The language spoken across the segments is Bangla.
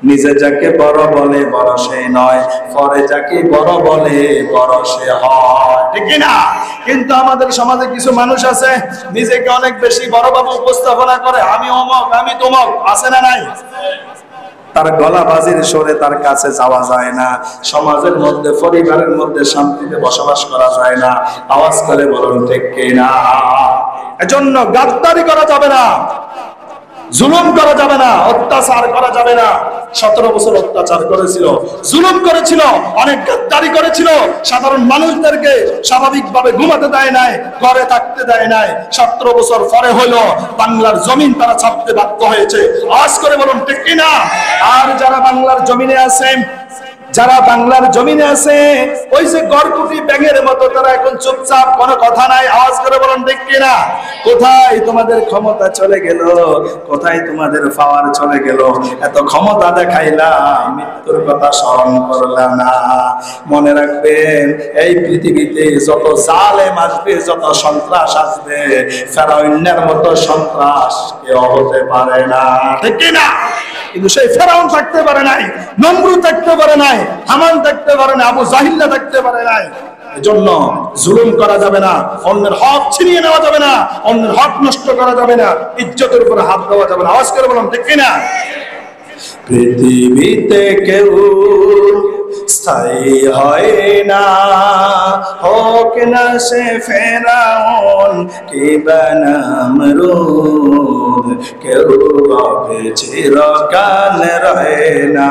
নিজে যাকে বড় বলে বড় সে নয়, পরে যাকে বড় বলে বড় সে হয়, ঠিক না? কিন্তু আমাদের সমাজে কিছু মানুষ আছে নিজেকে অনেক বেশি বড় বাবু উপস্থাপনা করে, আমি অমক আমি তমক, আছে না নাই? তার গলা বাজির সরে তার কাছে যাওয়া যায় না, সমাজের মধ্যে পরিবারের মধ্যে শান্তিতে বসবাস করা যায় না। আওয়াজ করে বলুন ঠিক কিনা? এজন্য গাদ্দারি করা যাবে না, জুলুম করা যাবে না, অত্যাচার করা যাবে না। 17 বছর অত্যাচার করেছিল, জুলুম করেছিল, অনেক গাদ্দারি করেছিল, সাধারণ মানুষদেরকে স্বাভাবিকভাবে ঘুমাতে দেয় নাই, ঘরে থাকতে দেয় নাই। 17 বছর পরে হলো বাংলার জমিন তারা ছাড়তে বাধ্য হয়েছে। আওয়াজ করে বলুন ঠিক কিনা? আর যারা বাংলার জমিনে আছেন, যারা বাংলার জমিনে আছে, ওই যে গড়কুটি ব্যাঙের মতো তারা এখন চুপচাপ, কোনো কথা নাই। আওয়াজ করে বলুন ঠিক কিনা? কোথায় তোমাদের ক্ষমতা চলে গেল? কোথায় তোমাদের পাওয়ার চলে গেল? এত ক্ষমতা দেখাইলা, মৃত্যুর কথা স্মরণ করলা না। মনে রাখবেন, এই পৃথিবীতে যত জালেম আসবে, যত সন্ত্রাস আসবে, ফেরাউনের মতো সন্ত্রাস কেউ হতে পারে না, ঠিক কিনা? কিন্তু সেই ফেরাউন থাকতে পারে নাই, নমরুদ থাকতে পারে নাই, হামান থাকতে পারে না, আবু জাহিল্লা থাকতে পারে নাই। এজন্য জুলুম করা যাবে না, অন্যের হক ছিনিয়ে নেওয়া যাবে না, অন্যের হক নষ্ট করা যাবে না, ইজ্জতের উপরে হাত দেওয়া যাবে না। আওয়াজ করে বলুন ঠিক কিনা? পৃথিবীতে কেউ স্থায়ী হয় না, হোক না সে ফেরাউন কিংবা নমরুদ, কেউ ভাবে চিরকাল রহে না,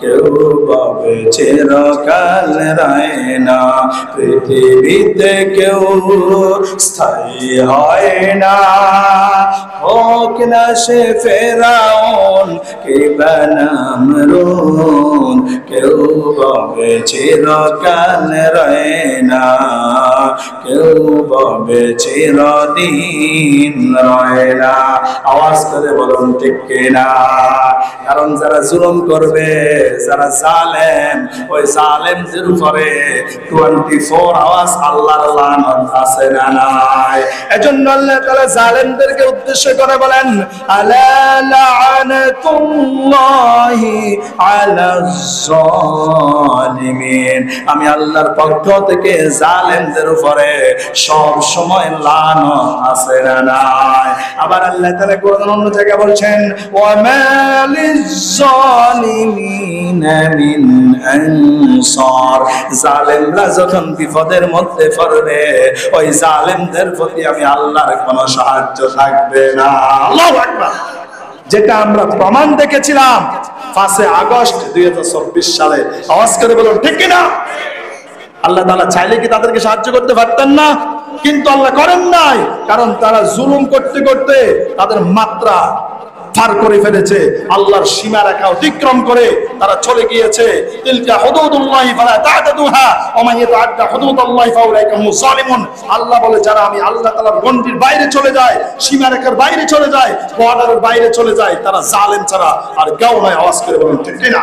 কেউ ভাবে চিরকাল রহে না। পৃথিবীতে কেউ স্থায়ী হয় না, হোক না সে ফেরাউন কিংবা নমরুদ, কেউ ভাবে চিরকাল রহে না, কেউ ভাবে চিরদিন রহে না। আওয়াজ করে বলুন ঠিক কিনা? কারণ যারা জুলুম করবে, যারা জালেম, ওই জালেমদের উপরে 24 আওয়াজ আল্লাহর লানত আছে না নাই? এজন্য আল্লাহ তাআলা জালেমদেরকে উদ্দেশ্য করে বলেন, আলা লা'নাতুল্লাহি আলাজ জালিমিন। আমি আল্লাহর পক্ষ থেকে জালেমদের উপরে সব সময় লানত আছে না নাই? আবার আল্লাহ তাআলা কোরআনের অন্য জায়গায় বলছেন, ওয়া মা লিজ-জালিমিনা মিন আনসার। জালেমরা যখন বিপদের মধ্যে পড়বে, ওই জালেমদের প্রতি আমি আল্লাহর কোনো সাহায্য থাকবে না। আল্লাহু আকবার। যেটা আমরা প্রমাণ দেখেছিলাম 5 আগস্ট 2024 সালে। আওয়াজ করে বলুন ঠিক কিনা? আল্লাহ তাআলা চাইলে কি তাদেরকে সাহায্য করতে পারতেন না? কিন্তু আল্লাহ করেন নাই, কারণ তারা জুলুম করতে করতে তাদের মাত্রা পার করে ফেলেছে, আল্লাহর সীমা রেখা অতিক্রম করে তারা চলে গিয়েছে। তিলকা হুদুদুল্লাহি ফালা তা'তাদুহা ওয়া মান ইয়াতাআদ্দা হুদুদাল্লাহি ফাউলাইকা হুমুজ জালিমুন। আল্লাহ বলে, যারা আমি আল্লাহ তাআলার গণ্ডির বাইরে চলে যায়, সীমা রেখার বাইরে চলে যায়, বর্ডারের বাইরে চলে যায়, তারা জালেম ছাড়া আর কেউ নয়। আওয়াজ করে বলুন ঠিক কিনা?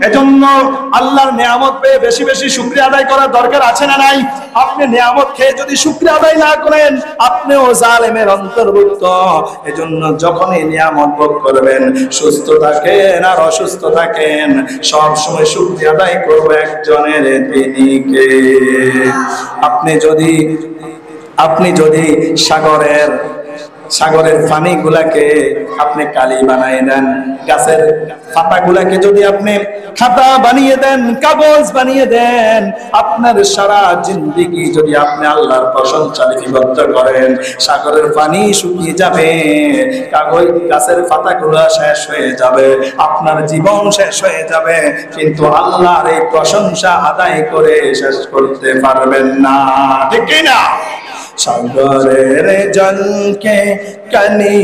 এজন্য আল্লাহর নিয়ামত পেয়ে বেশি বেশি শুকরিয়া আদায় করার দরকার আছে না নাই? আপনি নিয়ামত খেয়ে যদি শুকরিয়া আদায় না করেন, আপনিও জালেমের অন্তর্ভুক্ত। এজন্য যখনই নিয়ামত ভোগ করবেন, সুস্থ থাকেন আর অসুস্থ থাকেন, সব সময় শুকরিয়া আদায় করবে একজনের, তিনি কে? আপনি যদি সাগরের পানিগুলাকে আপনি কালি বানিয়ে দেন, গাছের পাতাগুলাকে যদি আপনি খাতা বানিয়ে দেন, কাগজ বানিয়ে দেন, আপনার সারা জিন্দেগি যদি আপনি আল্লাহর প্রশংসা লিপিবদ্ধ করেন, সাগরের পানি শুকিয়ে যাবে, কাগজ গাছের পাতাগুলো শেষ হয়ে যাবে, আপনার জীবন শেষ হয়ে যাবে, কিন্তু আল্লাহর এই প্রশংসা আদায় করে শেষ করতে পারবেন না, ঠিক কি না? সাগরের জলকে কানি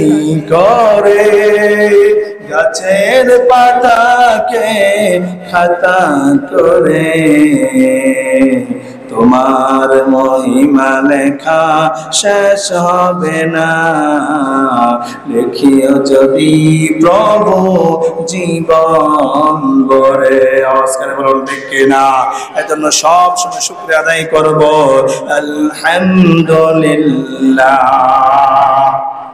করে, গাছের পাতাকে খাতা করে, তোমার মহিমা লেখা শেষ হবে না, দেখিও যদি প্রভু জীবন ভরে। আওয়াজ করে বলুন ঠিক কিনা? এজন্য সব সময় শুকরিয়া আদায় করব। আলহামদুলিল্লাহ।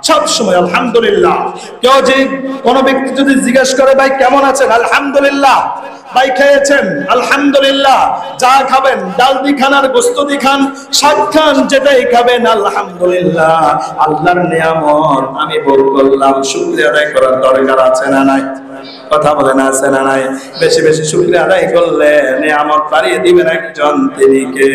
সব সময় আলহামদুলিল্লাহ। কেউ যে কোন ব্যক্তি যদি জিজ্ঞেস করে ভাই কেমন আছেন, আলহামদুলিল্লাহ। ভাই খেয়েছেন, আলহামদুলিল্লাহ। যা খাবেন, ডাল দি খান আর গোস্ত দি খান, শাক খান, যেটাই খাবেন আলহামদুলিল্লাহ। আল্লাহর নিয়ামত আমি ভোগ করলাম, শুকরিয়া আদায় করার দরকার আছে না নাই? কথা বলেন আছে না নাই? বেশি বেশি শুকরিয়া আদায় করলে নিয়ামত বাড়িয়ে দিবেন একজন, তিনি কে?